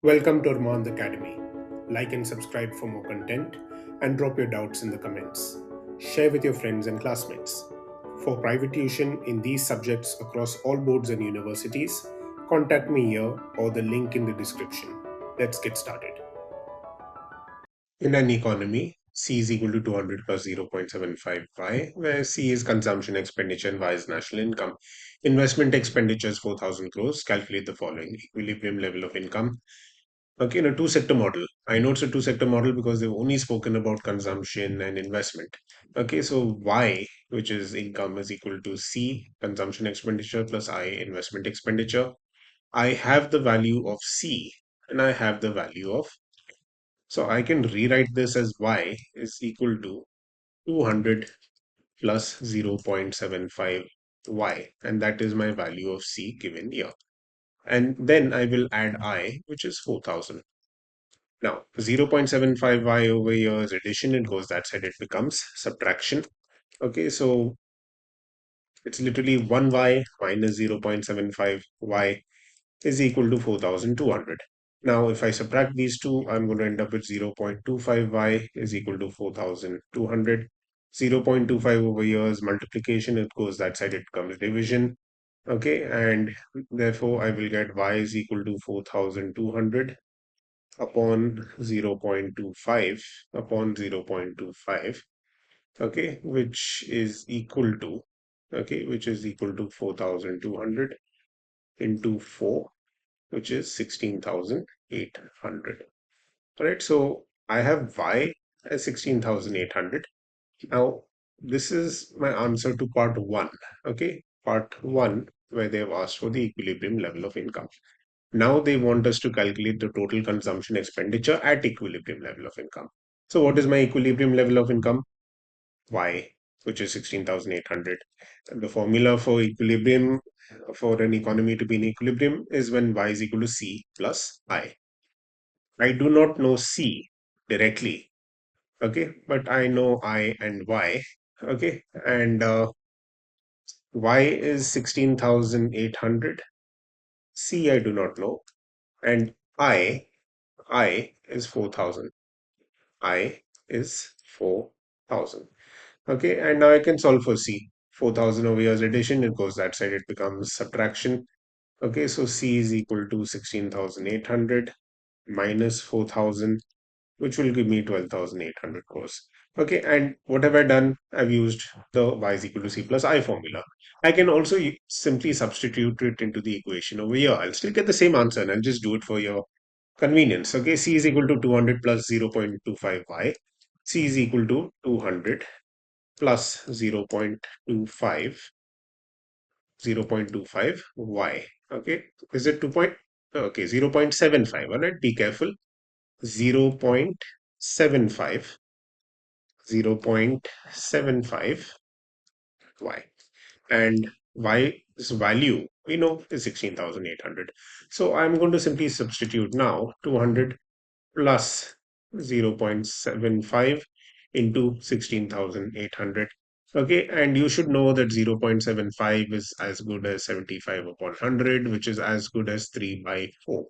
Welcome to Armand Academy. Like and subscribe for more content and drop your doubts in the comments. Share with your friends and classmates. For private tuition in these subjects across all boards and universities, contact me here or the link in the description. Let's get started. In an economy, C is equal to 200 plus 0.75y, where C is consumption expenditure and Y is national income. Investment expenditure is 4,000 crores. Calculate the following equilibrium level of income. Okay, in a two-sector model. I know it's a two-sector model because they've only spoken about consumption and investment. Okay, so Y, which is income, is equal to C, consumption expenditure, plus I, investment expenditure. I have the value of C and I have the value of. So I can rewrite this as Y is equal to 200 plus 0.75 Y, and that is my value of C given here. And then I will add I, which is 4,000. Now, 0.75y over here is addition. It goes that side, it becomes subtraction. Okay, so it's literally 1y minus 0.75y is equal to 4,200. Now, if I subtract these two, I'm going to end up with 0.25y is equal to 4,200. 0.25 over here is multiplication. It goes that side, it becomes division. Okay, and therefore I will get y is equal to 4,200 upon 0.25 upon 0.25, okay, which is equal to 4,200 into 4, which is 16,800. All right, so I have y as 16,800. Now this is my answer to part 1. Okay, part 1, where they've asked for the equilibrium level of income. Now they want us to calculate the total consumption expenditure at equilibrium level of income. So what is my equilibrium level of income? Y, which is 16,800. And the formula for equilibrium for an economy to be in equilibrium is when Y is equal to C plus I. I do not know C directly, okay, but I know I and Y, okay, and Y is 16,800. C I do not know, and I is 4,000. I is 4,000. Okay, and now I can solve for C. 4,000 over here is addition, it goes that side, it becomes subtraction. Okay, so C is equal to 16,800 minus 4,000, which will give me 12,800 crores. Okay, and what have I done? I've used the y is equal to C plus I formula. I can also simply substitute it into the equation over here. I'll still get the same answer and I'll just do it for your convenience. Okay, C is equal to 200 plus 0.25y. C is equal to 200 plus 0.25y. Okay, is it 2 point? Okay, 0.75. All right, be careful. 0.75, 0.75y. And y's value, we know, is 16,800. So I'm going to simply substitute now 200 plus 0.75 into 16,800. Okay, and you should know that 0.75 is as good as 75 upon 100, which is as good as 3 by 4.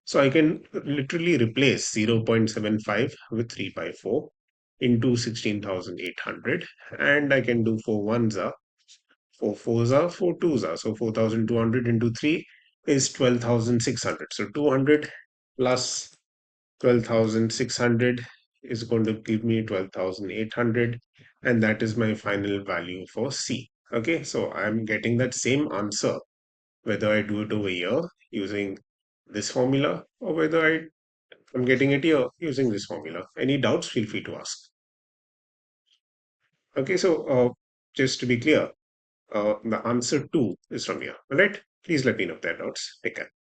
So I can literally replace 0.75 with 3 by 4 into 16,800, and I can do 4 ones are 4 fours are 4 twos are. So 4,200 into 3 is 12,600. So 200 plus 12,600 is going to give me 12,800, and that is my final value for C. Okay, so I'm getting that same answer whether I do it over here using this formula or whether I'm getting it here using this formula. Any doubts, feel free to ask. Okay, so just to be clear, the answer 2 is from here. All right, please let me know if there are doubts. Take care.